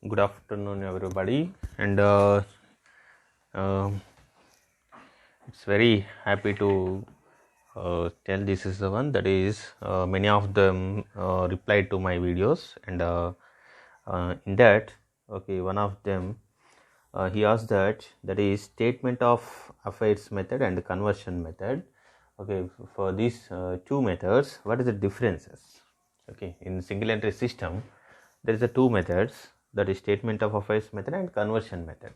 Good afternoon, everybody, and it's very happy to tell this is the one that is many of them replied to my videos, and in that, one of them he asked that is statement of affairs method and conversion method. For these two methods, what is the differences? In single entry system, there is a two methods, that is statement of affairs method and conversion method.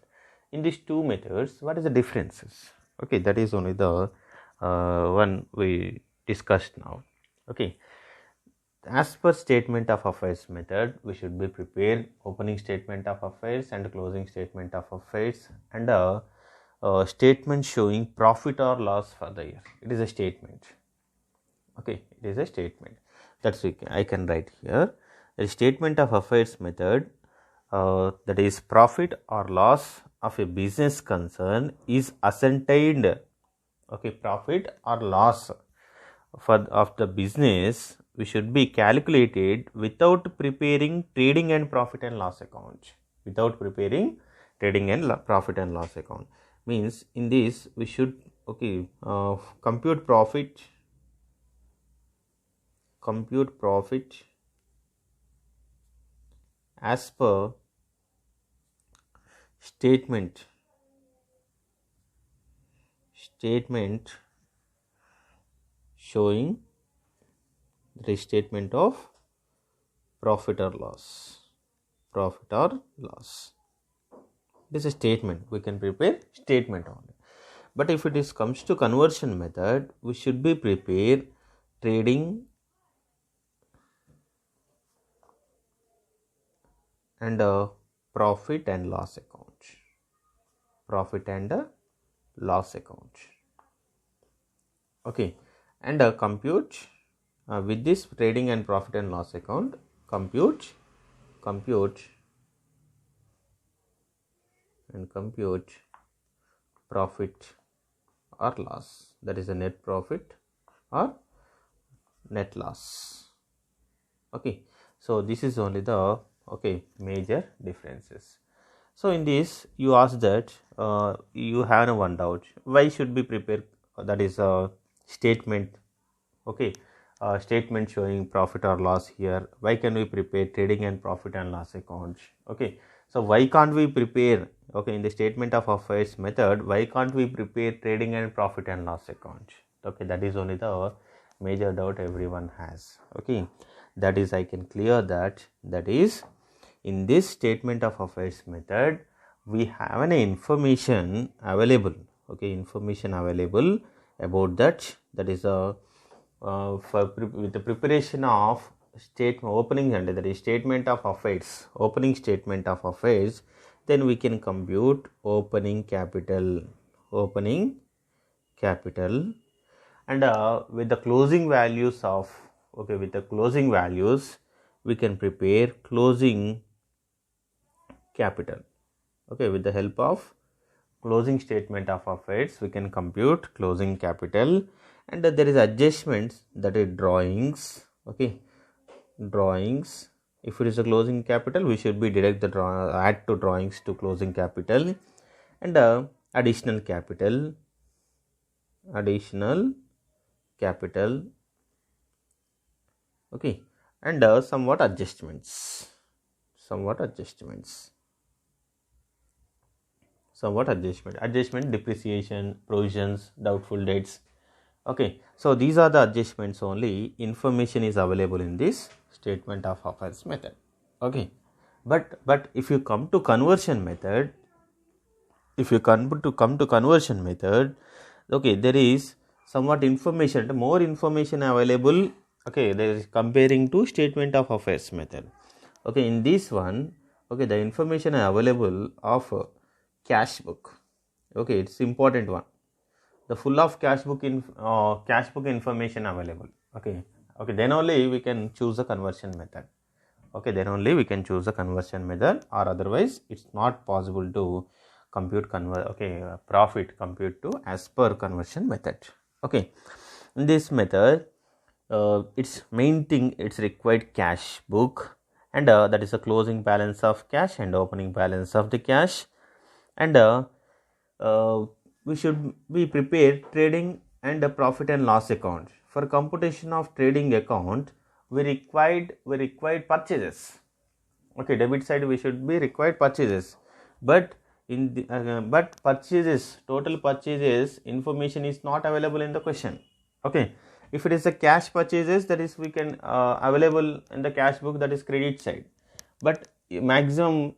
In these two methods, what is the differences? That is only the one we discussed now. As per statement of affairs method, we should be prepared opening statement of affairs and closing statement of affairs and a statement showing profit or loss for the year. It is a statement. It is a statement. That's it. I can write here. The statement of affairs method, that is profit or loss of a business concern is ascertained. Profit or loss of the business we should be calculated without preparing trading and profit and loss account. Without preparing trading and profit and loss account means in this we should compute profit as per statement showing the statement of profit or loss. This is a statement. We can prepare statement only. But if it comes to conversion method, we should be prepare trading and profit and loss account. And compute with this trading and profit and loss account, compute profit or loss, that is a net profit or net loss. So this is only the major differences. So in this you ask that you have one doubt, why should be prepared, that is a statement statement showing profit or loss here. Why can we prepare trading and profit and loss account? So why can't we prepare in the statement of affairs method, why can't we prepare trading and profit and loss account? That is only the major doubt everyone has. That is, I can clear that is in this statement of affairs method we have an information available. Information available about that is a with the preparation of opening and that is statement of affairs, opening statement of affairs, then we can compute opening capital and with the closing values of we can prepare closing capital. With the help of closing statement of affairs we can compute closing capital, and there is adjustments, that is drawings. If it is a closing capital, we should be deduct the add to drawings to closing capital, and additional capital and somewhat adjustments, depreciation, provisions, doubtful debts. So these are the adjustments only. Information is available in this statement of affairs method. But if you come to conversion method, there is somewhat information, more information available. There is comparing to statement of affairs method. In this one, the information available of cash book. It's important one. The full of cash book information available. Then only we can choose the conversion method. Or otherwise it's not possible to compute profit compute to as per conversion method. In this method, its main thing, it's required cash book and that is the closing balance of cash and opening balance of the cash. And we should be prepared trading and a profit and loss account. For computation of trading account, we required purchases. Okay, debit side we should be required purchases, but in the but purchases, total purchases information is not available in the question. Okay, if it is a cash purchases, that is we can available in the cash book, that is credit side, but maximum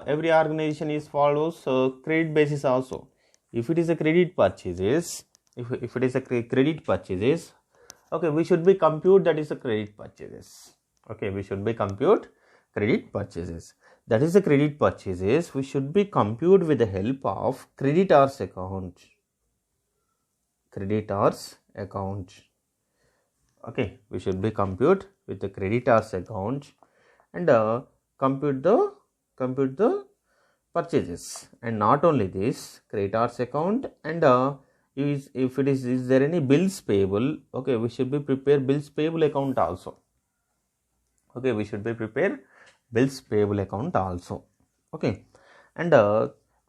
every organization is follows credit basis also. If it is a credit purchases, if it is a credit purchases, okay, we should be compute that is a credit purchases. Okay, we should be compute credit purchases, that is the credit purchases we should be compute with the help of creditors account. Okay, we should be compute with the creditors account and compute the purchases. And not only this, creditors account, and if it is there any bills payable, okay, we should be prepare bills payable account also. Okay, we should be prepare bills payable account also. Okay, and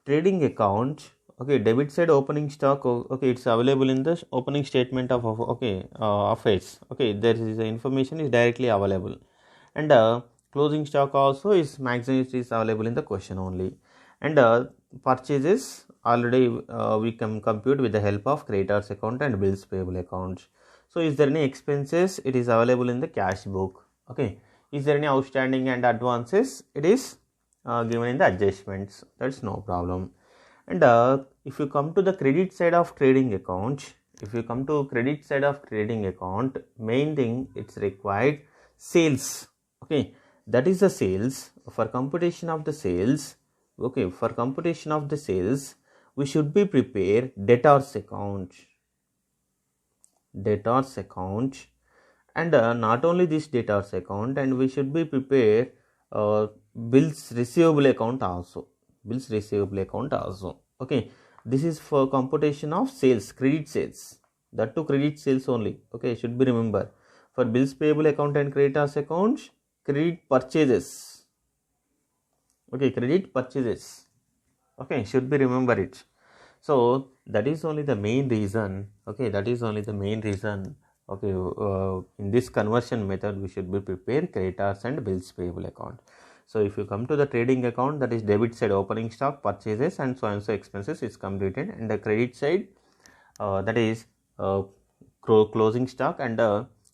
trading account, okay, debit side opening stock, okay, it's available in the opening statement of affairs. Okay, there is the information is directly available, and closing stock also is maximum is available in the question only. And purchases already we can compute with the help of creditors account and bills payable account. So is there any expenses, it is available in the cash book. Okay, is there any outstanding and advances, it is given in the adjustments, that's no problem. And if you come to the credit side of trading account, main thing it's required sales. Okay, that is the sales. For computation of the sales, okay, for computation of the sales, we should be prepare debtors account, and not only this debtors account, and we should be prepare bills receivable account also. Okay, this is for computation of sales, credit sales, that too credit sales only. Okay, should be remember. For bills payable account and creditors account, credit purchases. Okay, credit purchases. Okay, should be remember it. So that is only the main reason. Okay, Okay, in this conversion method, we should be prepare creditors and bills payable account. So if you come to the trading account, that is debit side opening stock, purchases and so expenses is completed, and the credit side that is closing stock, and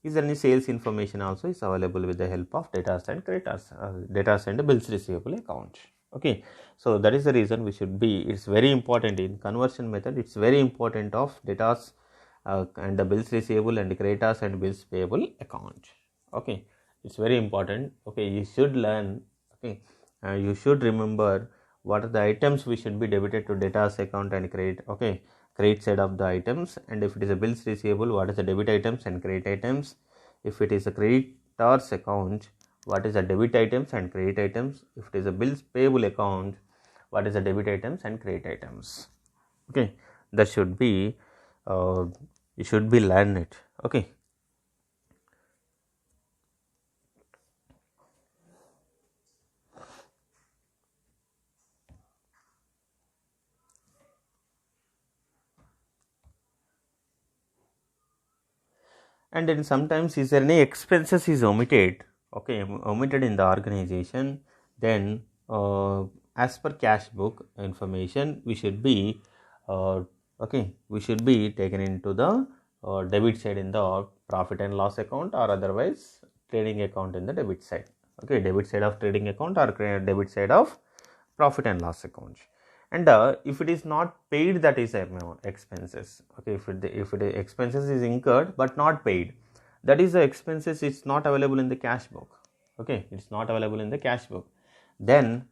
is there any sales information also is available with the help of debtors and creditors, debtors and bills receivable account. Okay, so that is the reason we should be, it's very important in conversion method, it's very important of debtors and the bills receivable and creditors and bills payable account. Okay, it's very important. Okay, you should learn. Okay, you should remember what are the items we should be debited to debtors account and credit. Okay, credit side of the items, and if it is a bills receivable, what is the debit items and credit items. If it is a creditors account, what is the debit items and credit items. If it is a bills payable account, what is the debit items and credit items. Okay, that should be you should be learn it. Okay, and then sometimes is there any expenses is omitted. Okay, omitted in the organization, then as per cash book information, we should be we should be taken into the debit side in the profit and loss account, or otherwise trading account in the debit side. Okay, debit side of trading account or debit side of profit and loss account. And if it is not paid, that is expenses. Okay, if it expenses is incurred but not paid, that is the expenses, it's not available in the cash book. Okay, it's not available in the cash book. Then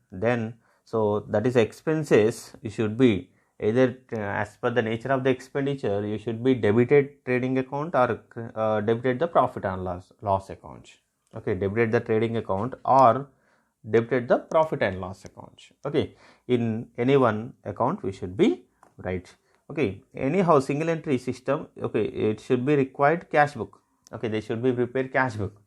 so that is expenses, you should be either as per the nature of the expenditure, you should be debited trading account or debited the profit and loss account. Okay, debited the trading account or debited the profit and loss account. Okay, in any one account we should be right. Okay, anyhow single entry system, okay, it should be required cash book. Okay, they should be prepared cash book,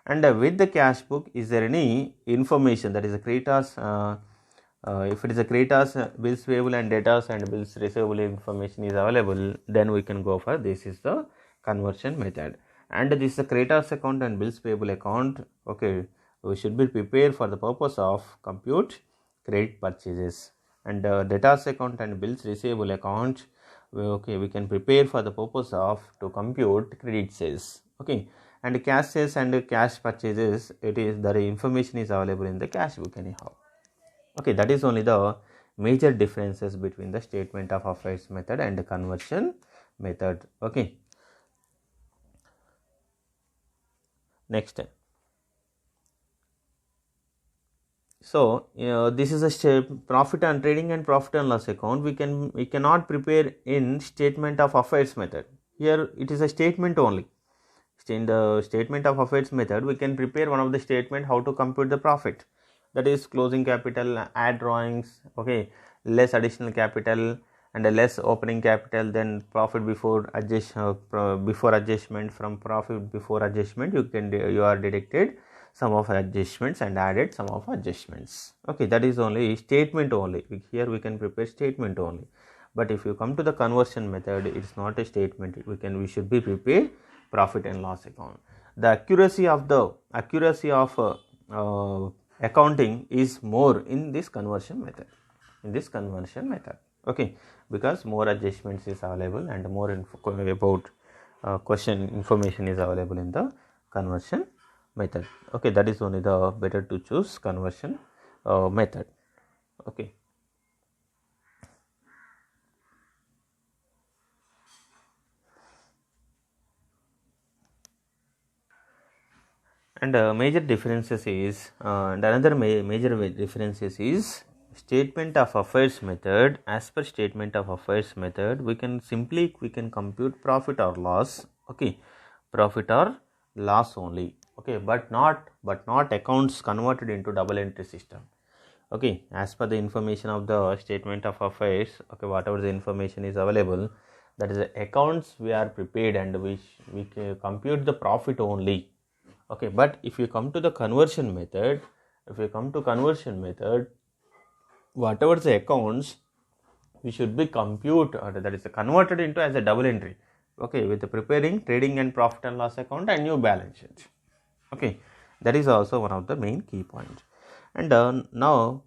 And with the cash book, is there any information, that is a creditors, if it is a creditors, bills payable and debtors and bills receivable information is available, then we can go for this is the conversion method. And this is a creditors account and bills payable account. Okay, we should be prepared for the purpose of compute credit purchases. And debtors account and bills receivable account, we can prepare for the purpose of to compute credit sales. Okay, and cash sales and cash purchases, it is the information is available in the cash book anyhow. Okay, that is only the major differences between the statement of affairs method and the conversion method. Okay, next. So this is a profit and trading and profit and loss account. We cannot prepare in statement of affairs method. Here it is a statement only. In the statement of affairs method, we can prepare one of the statement how to compute the profit, that is closing capital, add drawings, okay, less additional capital and a less opening capital, then profit before before adjustment. From profit before adjustment, you are deducted some of adjustments and added some of adjustments. Okay, that is only statement only. Here we can prepare statement only. But if you come to the conversion method, it is not a statement. We should be prepared profit and loss account. The accuracy of accounting is more in this conversion method. Okay, because more adjustments is available and more about question information is available in the conversion method. Okay, that is only the better to choose conversion method. Okay. And major differences is and another major differences is statement of affairs method. As per statement of affairs method, we can compute profit or loss. Okay, profit or loss only. Okay, but not accounts converted into double entry system. Okay, as per the information of the statement of affairs, okay, whatever the information is available, that is the accounts we are prepared and we compute the profit only. Okay, but if you come to the conversion method, whatever the accounts, we should be compute that is converted into as a double entry. Okay, with the preparing trading and profit and loss account and new balance sheet. Okay, that is also one of the main key points. And now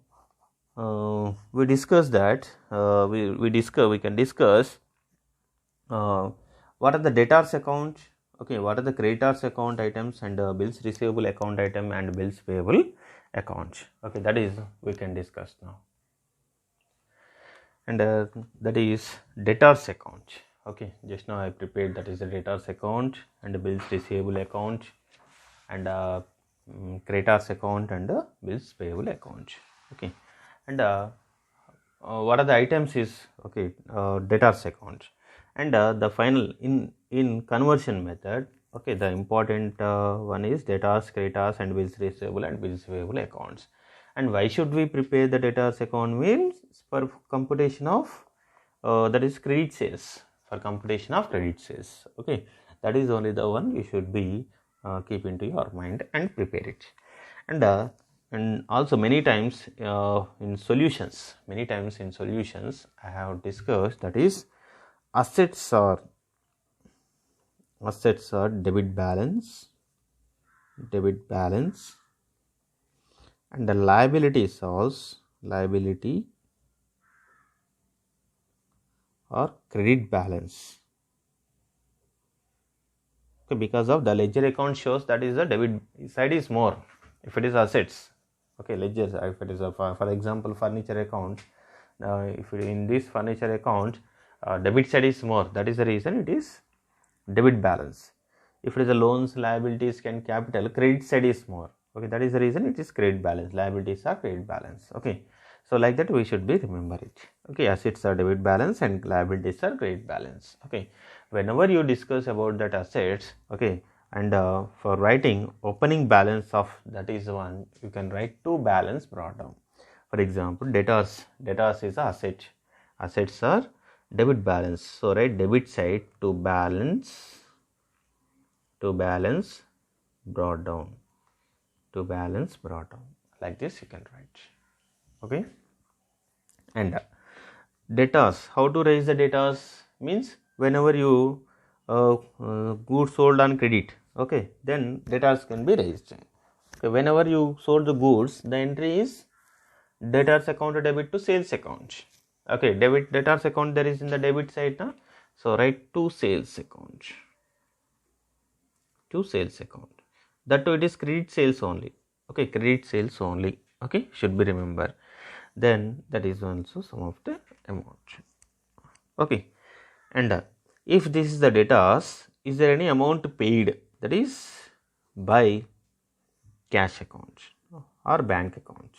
we discuss that we can discuss what are the debtors account. Okay, what are the creditors account items and bills receivable account item and bills payable account. Okay, that is we can discuss now. And that is debtors account. Okay, just now I prepared that is the debtors account and the bills receivable account and creditors account and bills payable account. Okay, and what are the items is debtors account. And the final in conversion method, okay, the important one is debtors, creditors and bills receivable and bills payable accounts. And why should we prepare the debtors account? Means for computation of that is credit sales, for computation of credit sales. Okay, that is only the one you should be keep into your mind and prepare it. And also many times in solutions I have discussed, that is assets are debit balance and the liability or credit balance. Okay, because of the ledger account shows that is the debit side is more if it is assets. Okay, ledger, if it is for example furniture account, if in this furniture account debit side is more, that is the reason it is debit balance. If it is a loans, liabilities and capital, credit side is more. Okay, that is the reason it is credit balance. Liabilities are credit balance. Okay, so like that we should be remember it. Okay, assets are debit balance and liabilities are credit balance. Okay, whenever you discuss about that assets, okay, and for writing opening balance of that is one, you can write two balance brought down. For example, debtors is a asset. Assets are debit balance. So write debit side to balance brought down. to balance brought down. Like this you can write. Okay. And debtors, how to raise the debtors means whenever you goods sold on credit, okay, then debtors can be raised. Okay, whenever you sold the goods, the entry is debtors account debit to sales account. Okay, debtors account there is in the debit side now. So write to sales account. To sales account. That too it is credit sales only. Okay, credit sales only. Okay, should be remember. Then that is also some of the amount. Okay, and if this is the debtors, is there any amount paid? That is by cash account or bank account.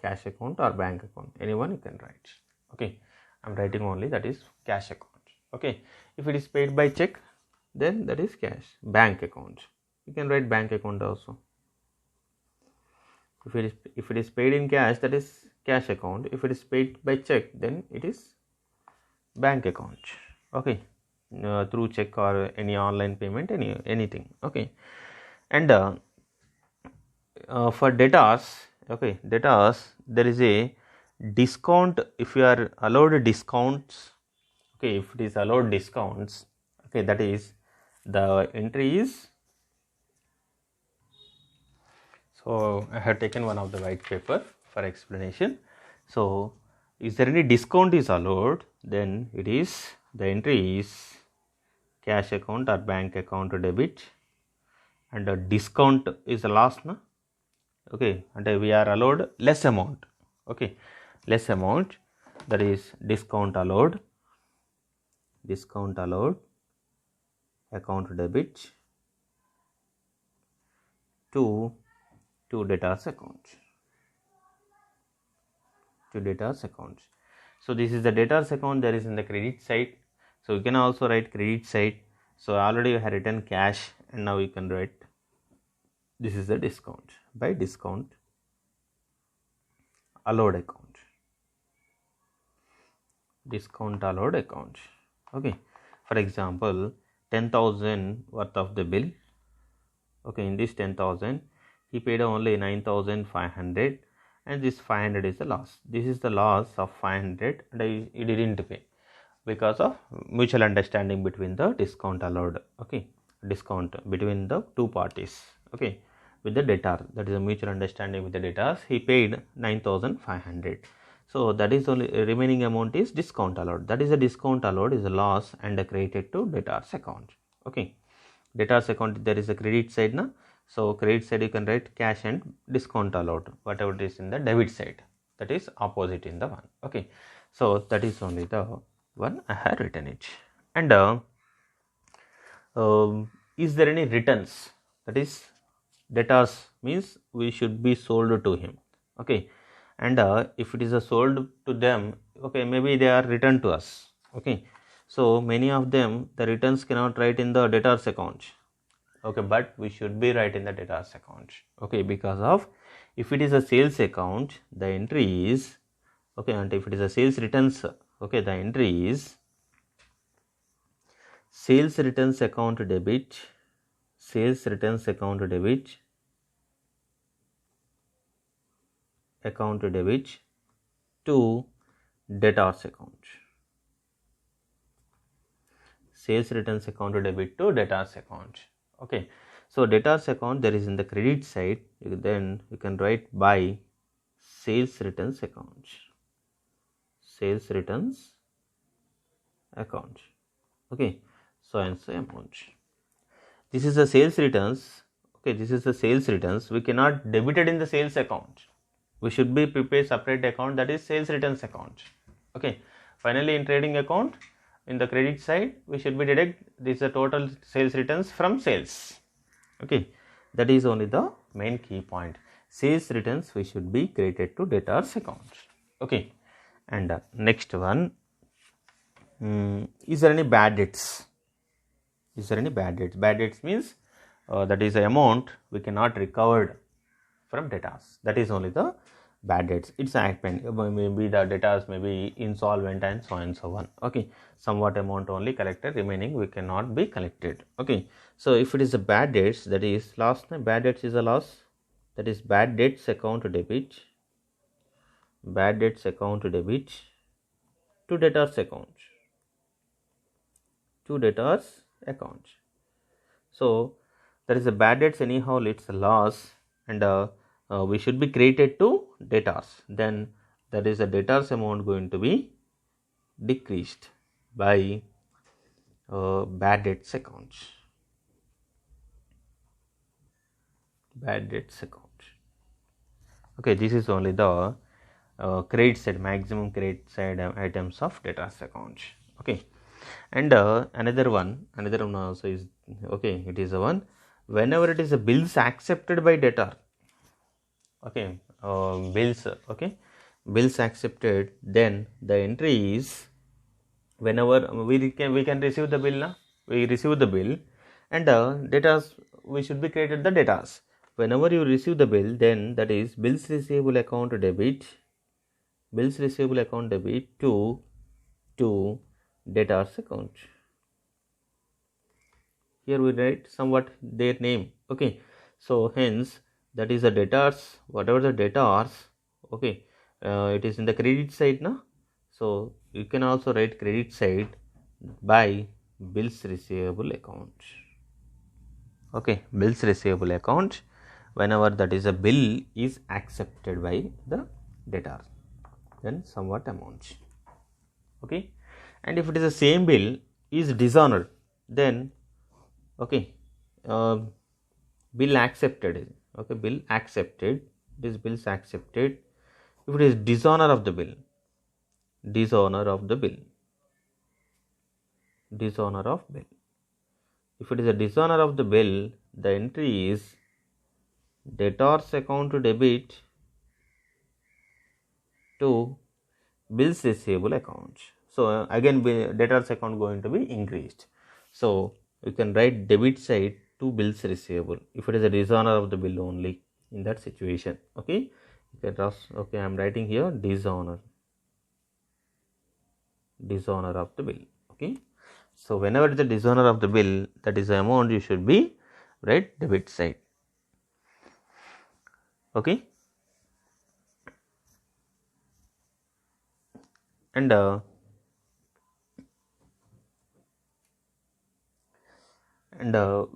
Cash account or bank account, anyone you can write. Okay, I'm writing only that is cash account. Okay, if it is paid by check, then that is cash. Bank account, you can write bank account also. If it is paid in cash, that is cash account. If it is paid by check, then it is bank account. Okay, through check or any online payment, anything. Okay, and for debtors, okay, debtors, there is a discount. If you are allowed discounts, okay, if it is allowed discounts, okay, that is the entry is. So I have taken one of the white paper for explanation. So is there any discount is allowed, then it is the entry is cash account or bank account debit, and the discount is the last, na? Okay, and we are allowed less amount. Okay, less amount, that is discount allowed account debit to debtors account. So this is the debtors account, there is in the credit side. So you can also write credit side. So already you have written cash, and now you can write this is the discount. By discount allowed account. Discount allowed account. Okay, for example, 10,000 worth of the bill. Okay, in this 10,000 he paid only 9,500, and this 500 is the loss. This is the loss of 500, and he didn't pay because of mutual understanding between the discount allowed. Okay, discount between the two parties. Okay, with the debtor, that is a mutual understanding with the debtors. He paid 9,500. So that is only remaining amount is discount allowed. That is a discount allowed is a loss and credited to debtors account. Okay, debtors account, there is a credit side, na? So credit side you can write cash and discount allowed, whatever it is in the debit side, that is opposite in the one. Okay, so that is only the one I have written it. And is there any returns? That is debtors means we should be sold to him. Okay, and if it is a sold to them, okay, maybe they are returned to us. Okay, so many of them the returns cannot write in the debtors account. Okay, but we should be write in the debtors account. Okay, because of if it is a sales account, the entry is okay, and if it is a sales returns, okay, the entry is sales returns account debit, sales returns account debit, account debit to debtors account. Sales returns account debit to debtors account. Okay, so debtors account there is in the credit side, then you can write by sales returns account. Sales returns account. Okay, so and so amount. This is the sales returns. Okay, this is the sales returns. We cannot debit it in the sales account. We should be prepare separate account, that is sales returns account. Okay, finally in trading account, in the credit side, we should be deduct this is the total sales returns from sales. Okay, that is only the main key point. Sales returns we should be credited to debtors account. Okay, and next one, is there any bad debts? Is there any bad debts? Bad debts means that is the amount we cannot recover from debtors. That is only the bad debts. It's happened, maybe the debtors may be insolvent and so on. Okay, somewhat amount only collected, remaining we cannot be collected. Okay, so if it is a bad debts, that is loss, bad debts is a loss. that is bad debts account debit, bad debts account debit to debtors account, to debtors account. So that is a bad debts anyhow, it's a loss, and we should be credited to debtors. Then that is the debtors amount going to be decreased by bad debts account, bad debts account. Okay, this is only the credit side, maximum credit side items of debtors account. Okay, and another one also is, okay, it is a one whenever it is a bills accepted by debtor. Okay, bills, okay, bills accepted, then the entry is whenever we can receive the bill, na? We receive the bill, and debtors, we should be credited the debtors. Whenever you receive the bill, then that is bills receivable account debit, bills receivable account debit to debtors account. Here we write somewhat their name. Okay, so hence that is the debtors, whatever the debtors, okay, it is in the credit side, na? So you can also write credit side by bills receivable account. Okay, bills receivable account whenever that is a bill is accepted by the debtor, then somewhat amount. Okay, and if it is the same bill is dishonored, then okay, bill accepted, okay, bill accepted, this bills accepted. If it is dishonor of the bill, dishonor of the bill, dishonor of bill, if it is a dishonor of the bill, the entry is debtors account debit to bills receivable account. So again debtors account going to be increased. So you can write debit side to bills receivable if it is a dishonor of the bill only in that situation. Okay, you can just, okay, I am writing here dishonor, dishonor of the bill. Okay, so whenever it is a dishonor of the bill, that is the amount you should be write debit side. Okay, and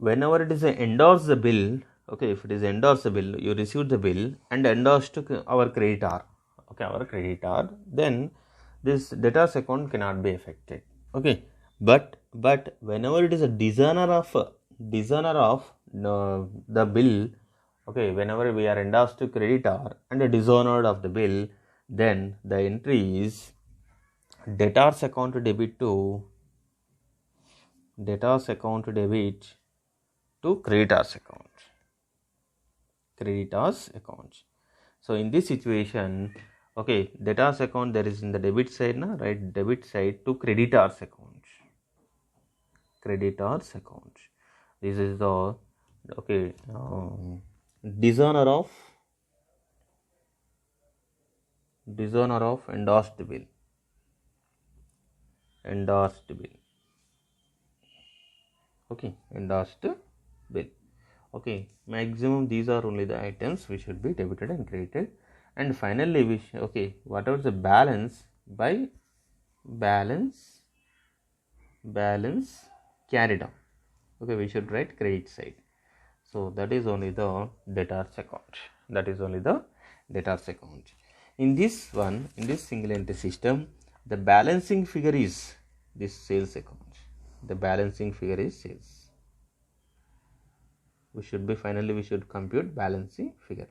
whenever it is endorse the bill, okay, if it is endorse the bill, you receive the bill and endorse to our creditor, okay, our creditor, then this debtors account cannot be affected. Okay, but whenever it is a dishonor of the bill, okay, whenever we are endorsed to creditor and a dishonored of the bill, then the entry is debtors account debit to debtors account debit to creditors account, creditors account. So in this situation, okay, debtors account there is in the debit side, na, right, debit side to creditors account, creditors account. This is the, okay, dishonor of endorsed bill, endorsed bill, okay, endorsed bill. Okay, maximum these are only the items we should be debited and credited, and finally we okay, whatever the balance by balance carried on, okay, we should write credit side. So that is only the debtors account, that is only the debtors account. In this one, in this single entry system, the balancing figure is this sales account, the balancing figure is sales. We should be finally we should compute balancing figure.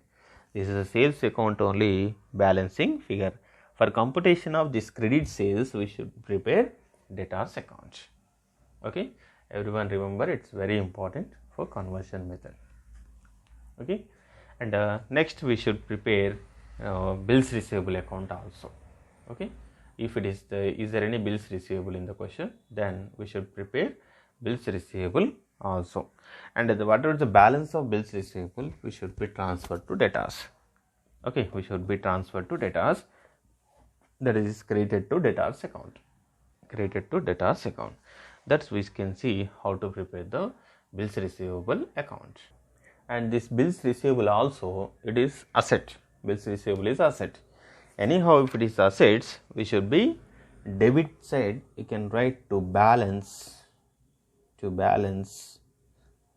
This is a sales account only balancing figure. For computation of this credit sales, we should prepare debtors account. Okay, everyone remember, it's very important for conversion method. Okay, and next we should prepare bills receivable account also. Okay, if it is is there any bills receivable in the question, then we should prepare bills receivable also, and whatever the balance of bills receivable, we should be transferred to debtors. Okay, we should be transferred to debtors, that is credited to debtors account, credited to debtors account. That's we can see how to prepare the bills receivable account. and this bills receivable also, it is asset. Bills receivable is asset. Anyhow, if it is assets, we should be debit side, you can write to balance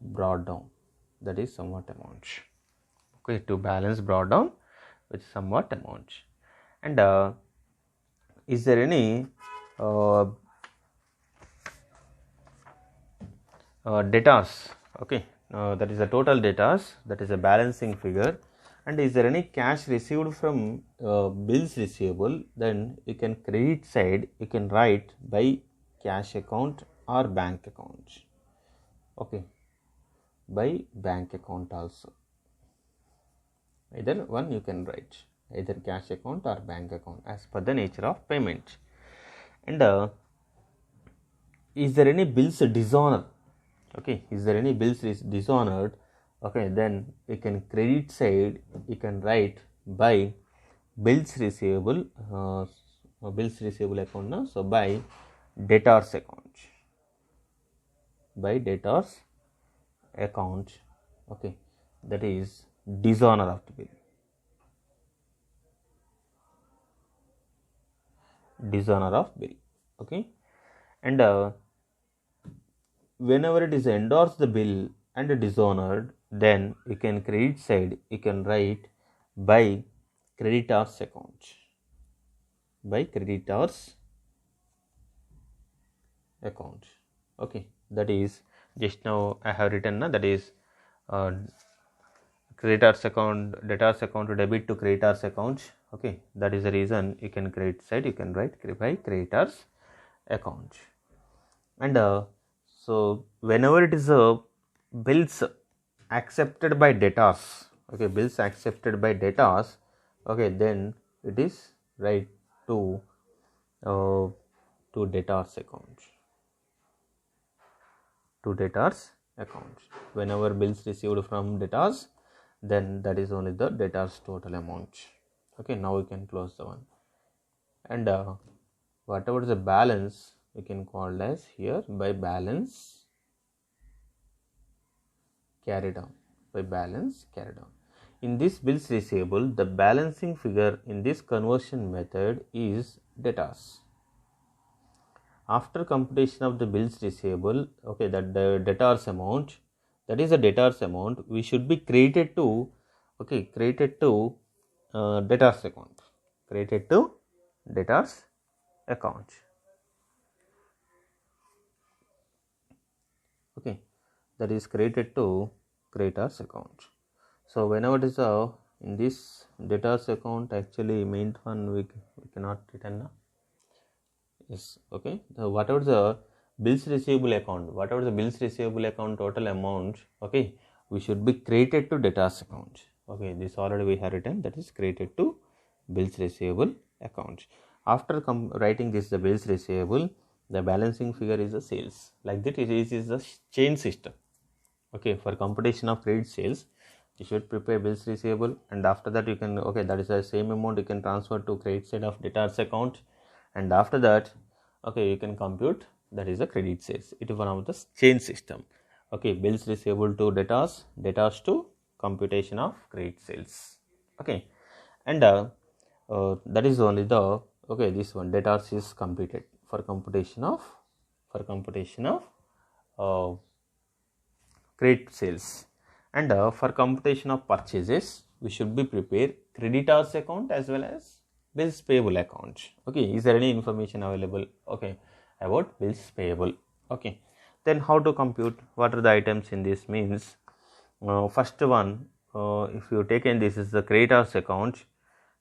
brought down, that is somewhat amount. Okay, to balance brought down with somewhat amount. And is there any debtors? Okay, that is the total debtors, that is a balancing figure. And is there any cash received from bills receivable, then you can credit side, you can write by cash account or bank account. Okay, by bank account also, either one you can write, either cash account or bank account as per the nature of payment. And is there any bills dishonored? Okay, is there any bills is dishonored? Okay, then you can credit side, you can write by bills receivable account now, so by debtors account, by debtors account. Okay, that is dishonor of the bill, dishonor of bill. Okay, and whenever it is endorsed the bill and dishonored, then you can credit side, you can write by creditors account, by creditors account. Okay, that is just now I have written that is creditors account, debtors account to debit to creditors account. Okay, that is the reason you can credit side, you can write by creditors account. And so whenever it is bills accepted by debtors, okay, bills accepted by debtors, okay, then it is right to debtors account, to debtors account. Whenever bills received from debtors, then that is only the debtors total amount. Okay, now we can close the one. And whatever is the balance, we can call as here by balance carried on, by balance carried on. In this bills receivable, the balancing figure in this conversion method is debtors. After computation of the bills receivable, okay, that the debtors amount, that is a debtors amount, we should be credited to, okay, credited to debtors account, credited to debtors account. Okay, that is credited to creditors account. So whenever it is in this debtors account, actually main one we cannot return now. Yes, okay. So whatever the bills receivable account, whatever the bills receivable account total amount, okay, we should be credited to debtors account. Okay, this already we have written, that is credited to bills receivable account. After writing this the bills receivable, the balancing figure is the sales. Like that, it is the chain system. Okay, for computation of credit sales, you should prepare bills receivable, and after that you can, okay, that is the same amount you can transfer to credit side of debtors account, and after that, okay, you can compute, that is the credit sales. It is one of the chain system. Okay, bills receivable to debtors, debtors to computation of credit sales. Okay, and that is only the, okay, this one debtors is completed for computation of credit sales. And for computation of purchases, we should be prepare creditors account as well as bills payable account. Okay, is there any information available, okay, about bills payable? Okay, then how to compute, what are the items in this means, first one, if you take in, this is the creditors account.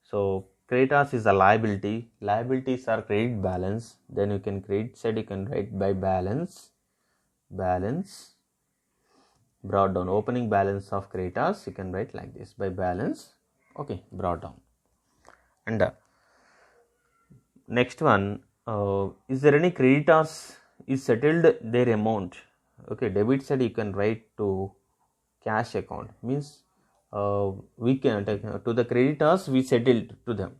So creditors is a liability, liabilities are credit balance, then you can credit side, you can write by balance brought down, opening balance of creditors, you can write like this, by balance, okay, brought down. And next one, is there any creditors is settled their amount? Okay, debit side you can write to cash account, means we can take to the creditors, we settled to them.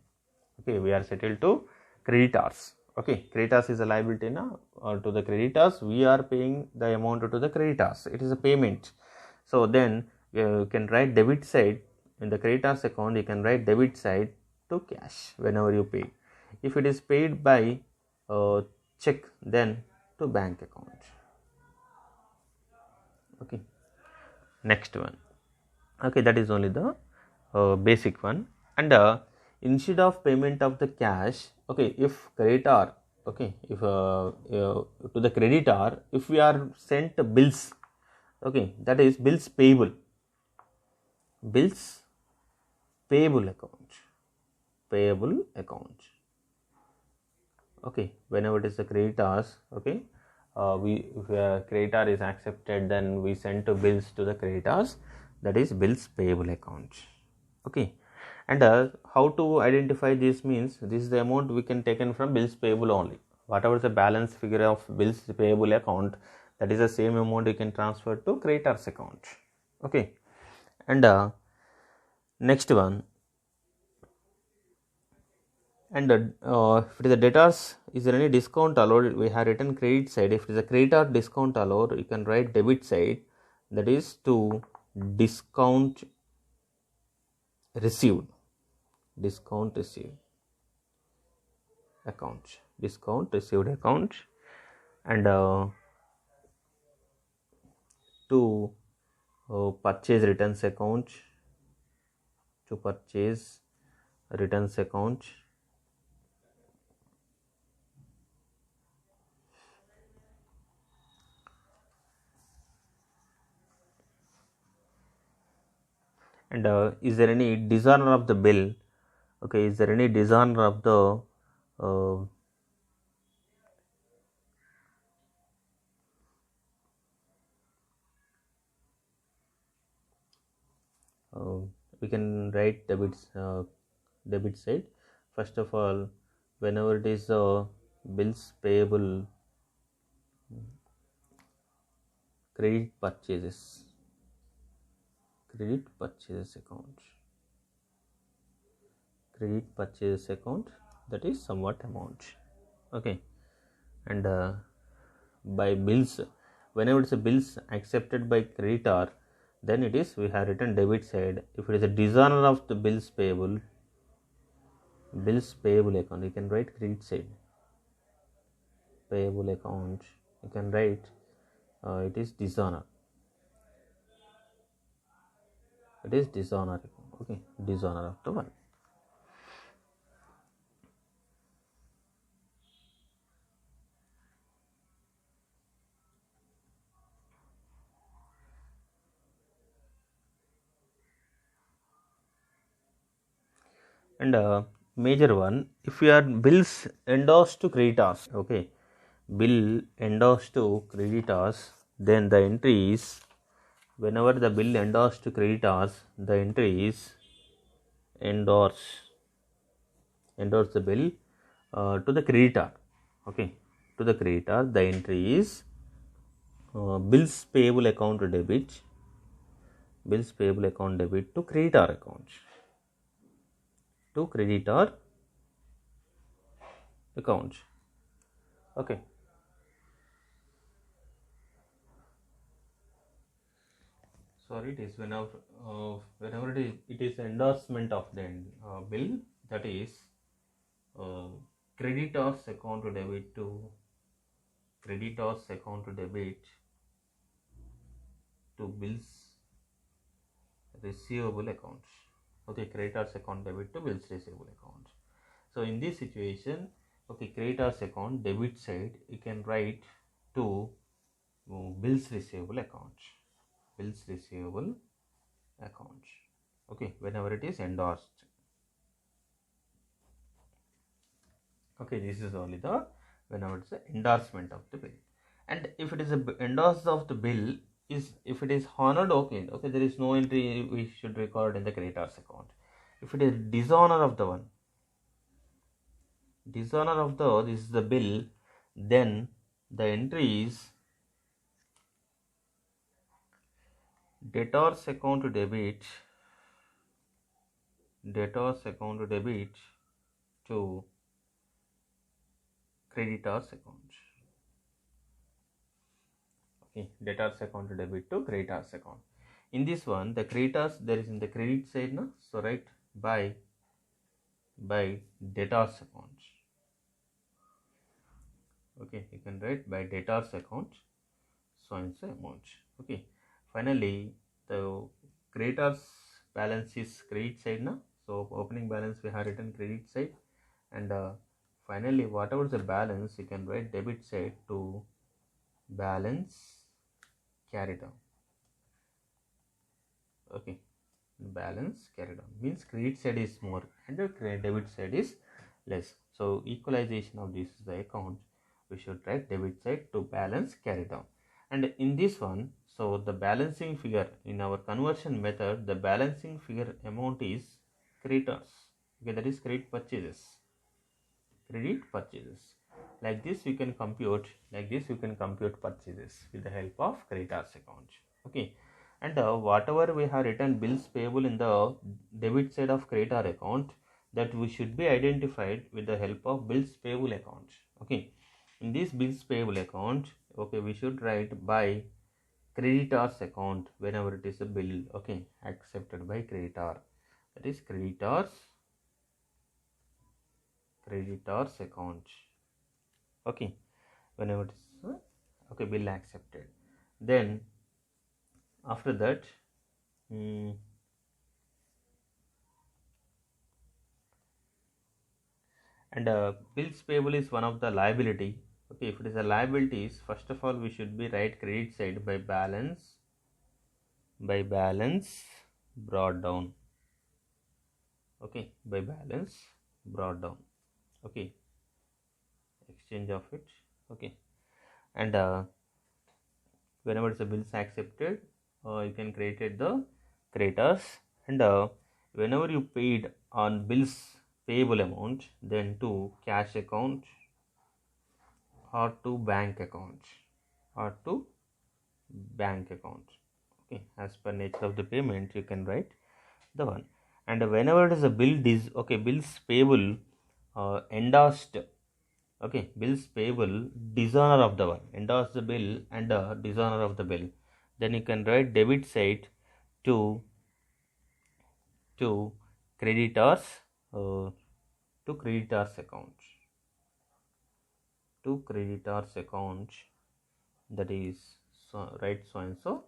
Okay, we are settled to creditors. Okay, creditors is a liability now, or to the creditors we are paying the amount to the creditors, it is a payment. So then you can write debit side in the creditors account. You can write debit side to cash whenever you pay. If it is paid by check, then to bank account. Okay, next one. Okay, that is only the basic one. And instead of payment of the cash, okay, if creditor, okay, if to the creditor, if we are sent bills, okay, that is bills payable, bills payable account, payable account. Okay, whenever it is the creditors, okay, we if a creditor is accepted, then we send to bills to the creditors, that is bills payable account. Okay, and how to identify this means this is the amount we can taken from bills payable only. Whatever the balance figure of bills payable account, that is the same amount you can transfer to creditors account. Okay, and next one. And if it is a debtors, is there any discount allowed? We have written credit side. If it is a creditor discount allowed, you can write debit side, that is to discount received, discount received account, discount received account. And to purchase returns account, to purchase returns account. And is there any dishonor of the bill? Okay, is there any dishonor of the we can write debit side. First of all, whenever it is bills payable, credit purchases account, credit purchases account, that is somewhat amount. Okay, and by bills, whenever it's a bills accepted by creditor, then it is we have written debit side. If it is a dishonor of the bills payable account, you can write credit side, payable account, you can write it is dishonor, it is dishonor account. Okay, dishonor of the one. And major one, if you are bills endorsed to creditors, okay, bill endorsed to creditors, then the entry is, whenever the bill endorsed to creditors, the entry is endorse the bill to the creditor. Okay, to the creditor, the entry is bills payable account debit, bills payable account debit to creditor account, to creditor account. Okay, sorry, it is whenever it is endorsement of the bill, that is creditors account debit to creditors account debit to bills receivable account. Okay, creditors account debit to bills receivable account. So in this situation, okay, creditors account debit side, you can write to bills receivable account, bills receivable account. Okay, whenever it is endorsed. Okay, this is only the whenever it's the endorsement of the bill. And if it is a endorsed of the bill, is if it is honored, okay, there is no entry we should record in the creditors account. If it is dishonor of the one, dishonor of the this is the bill, then the entry is debtors account debit, debtors account debit to creditors account. Okay, debtors account debit to creditors account. in this one the creditors there is in the credit side, no? So write by debtors account. Okay, you can write by debtors account so and so amount. Okay, finally the creditors balance is credit side, na? So opening balance we have written credit side, and finally whatever the balance you can write debit side to balance carried on. Okay, balance carried on means credit side is more and the debit side is less. So equalization of this is the account, we should write debit side to balance carried on. And in this one, so the balancing figure in our conversion method, the balancing figure amount is creditors. Okay, that is credit purchases. Like this we can compute purchases with the help of creditors account. Okay, and whatever we have written bills payable in the debit side of creditor account, that we should be identified with the help of bills payable account. Okay, in this bills payable account, okay, we should write by creditors account whenever it is a bill, okay, accepted by creditor, that is creditors account. Okay, whenever it is okay, bill accepted. Then after that and bills payable is one of the liability. Okay, if it is a liabilities, first of all we should be write credit side by balance brought down. Okay, by balance brought down. Okay, exchange of it. Okay, and whenever it's a bills accepted, you can create the creditors, and whenever you paid on bills payable amount, then to cash account or to bank account Okay, as per nature of the payment you can write the one. And whenever it is a bill is okay, bills payable endorsed. Okay, bills payable dishonor of the one, endorse the bill and dishonor of the bill, then you can write debit side to creditors account that is so write so and so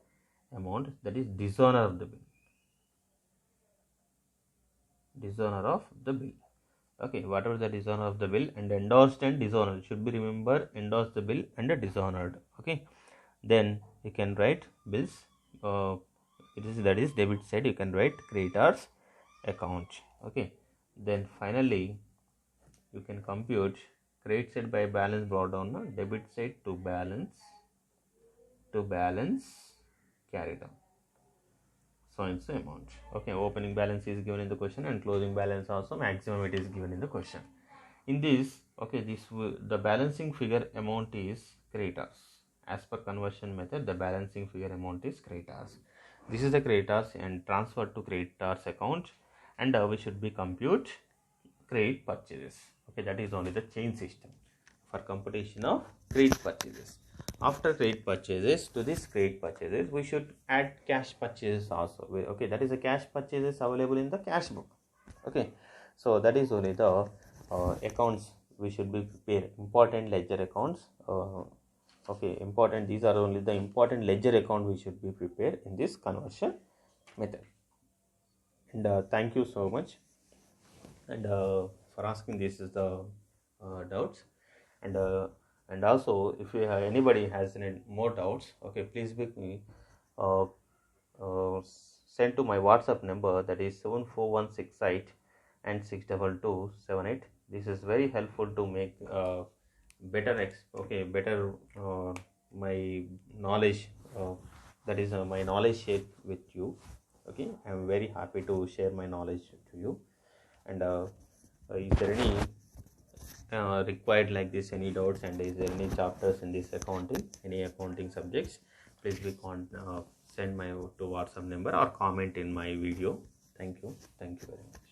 amount, that is dishonor of the bill. Okay, whatever the dishonor of the bill, and endorsed and dishonored should be remember, endorsed the bill and dishonored. Okay, then you can write bills that is debit side, you can write creditors account. Okay, then finally you can compute credit side by balance brought down, no? Debit side to balance carried on so and so amount. Okay, opening balance is given in the question and closing balance also maximum it is given in the question. In this, okay, the balancing figure amount is creditors. As per conversion method, the balancing figure amount is creditors. This is the creditors and transfer to creditors account, and we should be compute credit purchases. Okay, that is only the chain system for computation of credit purchases. After credit purchases, to this credit purchases we should add cash purchases also. Okay, that is the cash purchases available in the cash book. Okay, so that is only the accounts we should be prepare, important ledger accounts. Okay, important, these are only the important ledger account we should be prepared in this conversion method. And thank you so much, and for asking this is the doubts, and also if you have, anybody has any more doubts, okay, please be send to my WhatsApp number, that is 74168 and 62278. This is very helpful to make better my knowledge, that is my knowledge share with you. Okay, I am very happy to share my knowledge to you. And is there any required like this, any doubts, and is there any chapters in this accounting, any accounting subjects, please be send my to WhatsApp number or comment in my video. Thank you very much.